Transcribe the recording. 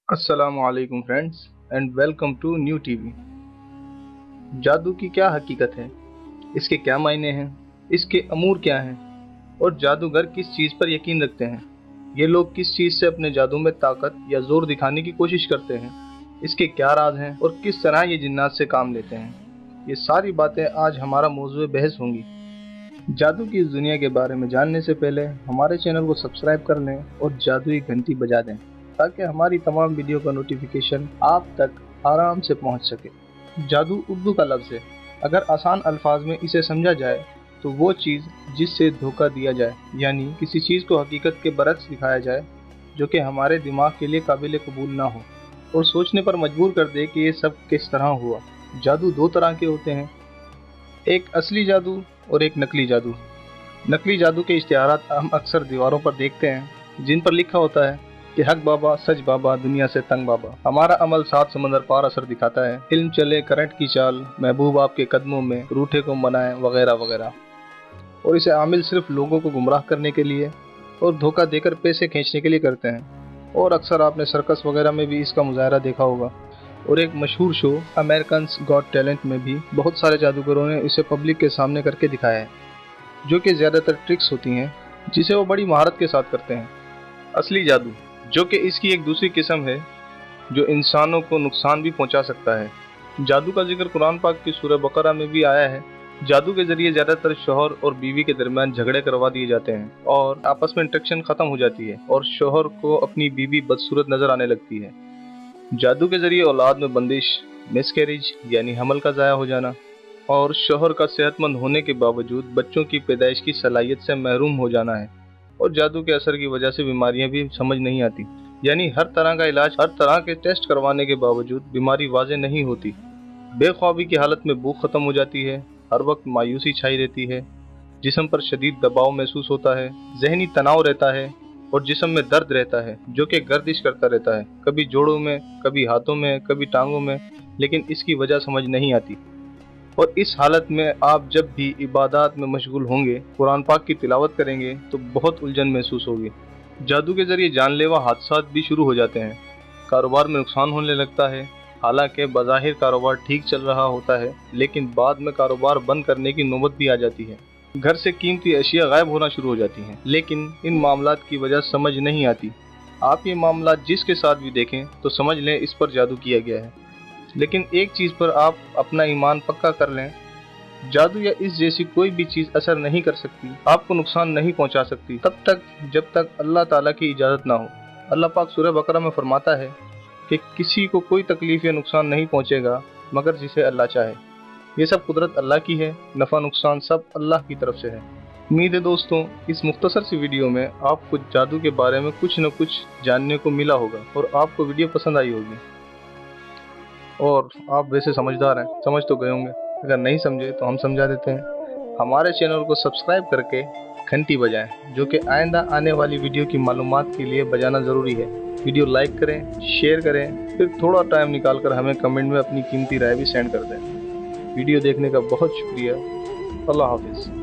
अस्सलाम वालेकुम friends and welcome to New TV. जादू की क्या हकीकत है, इसके क्या मायने हैं, इसके अमूर क्या हैं और जादूगर किस चीज़ पर यकीन रखते हैं, ये लोग किस चीज़ से अपने जादू में ताकत या जोर दिखाने की कोशिश करते हैं, इसके क्या राज हैं और किस तरह ये जिन्नात से काम लेते हैं, ये सारी बातें आज हमारा मौजूद बहस होंगी। जादू की इस दुनिया के बारे में जानने से पहले हमारे चैनल को सब्सक्राइब कर लें और जादुई घंटी बजा दें ताकि हमारी तमाम वीडियो का नोटिफिकेशन आप तक आराम से पहुंच सके। जादू उर्दू का लफ्ज़ है। अगर आसान अल्फाज में इसे समझा जाए तो वो चीज़ जिससे धोखा दिया जाए, यानी किसी चीज़ को हकीकत के बरक्स दिखाया जाए जो कि हमारे दिमाग के लिए काबिल कबूल ना हो और सोचने पर मजबूर कर दे कि ये सब किस तरह हुआ। जादू दो तरह के होते हैं, एक असली जादू और एक नकली जादू। नकली जादू के इश्तिहारात हम अक्सर दीवारों पर देखते हैं जिन पर लिखा होता है कि हक बाबा, सच बाबा, दुनिया से तंग बाबा, हमारा अमल सात समंदर पार असर दिखाता है, इल्म चले करंट की चाल, महबूब आपके कदमों में, रूठे को मनाएं, वगैरह वगैरह। और इसे आमिल सिर्फ लोगों को गुमराह करने के लिए और धोखा देकर पैसे खींचने के लिए करते हैं। और अक्सर आपने सर्कस वगैरह में भी इसका मुजाहरा देखा होगा। और एक मशहूर शो अमेरिकन्स गॉट टैलेंट में भी बहुत सारे जादूगरों ने इसे पब्लिक के सामने करके दिखाया है, जो कि ज़्यादातर ट्रिक्स होती हैं जिसे वो बड़ी महारत के साथ करते हैं। असली जादू, जो कि इसकी एक दूसरी किस्म है जो इंसानों को नुकसान भी पहुंचा सकता है। जादू का जिक्र कुरान पाक की सूरह बकरा में भी आया है। जादू के जरिए ज़्यादातर शौहर और बीवी के दरमियान झगड़े करवा दिए जाते हैं और आपस में इंटरेक्शन ख़त्म हो जाती है और शौहर को अपनी बीवी बदसूरत नज़र आने लगती है। जादू के जरिए औलाद में बंदिश, मिसकैरेज यानी हमल का ज़ाया हो जाना और शौहर का सेहतमंद होने के बावजूद बच्चों की पैदाइश की सलाहियत से महरूम हो जाना है। और जादू के असर की वजह से बीमारियां भी समझ नहीं आती, यानी हर तरह का इलाज, हर तरह के टेस्ट करवाने के बावजूद बीमारी वाज़ेह नहीं होती। बेख्वाबी की हालत में भूख खत्म हो जाती है, हर वक्त मायूसी छाई रहती है, जिस्म पर शदीद दबाव महसूस होता है, जहनी तनाव रहता है और जिस्म में दर्द रहता है जो कि गर्दिश करता रहता है, कभी जोड़ों में, कभी हाथों में, कभी टांगों में, लेकिन इसकी वजह समझ नहीं आती। और इस हालत में आप जब भी इबादत में मशगूल होंगे, कुरान पाक की तिलावत करेंगे तो बहुत उलझन महसूस होगी। जादू के जरिए जानलेवा हादसात भी शुरू हो जाते हैं, कारोबार में नुकसान होने लगता है। हालांकि बज़ाहिर कारोबार ठीक चल रहा होता है, लेकिन बाद में कारोबार बंद करने की नौबत भी आ जाती है। घर से कीमती अशिया गायब होना शुरू हो जाती हैं, लेकिन इन मामलात की वजह समझ नहीं आती। आप ये मामलात जिसके साथ भी देखें तो समझ लें इस पर जादू किया गया है। लेकिन एक चीज़ पर आप अपना ईमान पक्का कर लें, जादू या इस जैसी कोई भी चीज़ असर नहीं कर सकती, आपको नुकसान नहीं पहुंचा सकती तब तक जब तक अल्लाह ताला की इजाज़त ना हो। अल्लाह पाक सूरह बकरा में फरमाता है कि किसी को कोई तकलीफ या नुकसान नहीं पहुंचेगा मगर जिसे अल्लाह चाहे। ये सब कुदरत अल्लाह की है, नफ़ा नुकसान सब अल्लाह की तरफ से है। उम्मीद है दोस्तों इस मुख्तसर सी वीडियो में आपको जादू के बारे में कुछ न कुछ जानने को मिला होगा और आपको वीडियो पसंद आई होगी। और आप वैसे समझदार हैं, समझ तो गए होंगे। अगर नहीं समझे तो हम समझा देते हैं। हमारे चैनल को सब्सक्राइब करके घंटी बजाएं, जो कि आइंदा आने वाली वीडियो की मालूमात के लिए बजाना ज़रूरी है। वीडियो लाइक करें, शेयर करें, फिर थोड़ा टाइम निकाल कर हमें कमेंट में अपनी कीमती राय भी सेंड कर दें। वीडियो देखने का बहुत शुक्रिया। अल्लाह हाफिज़।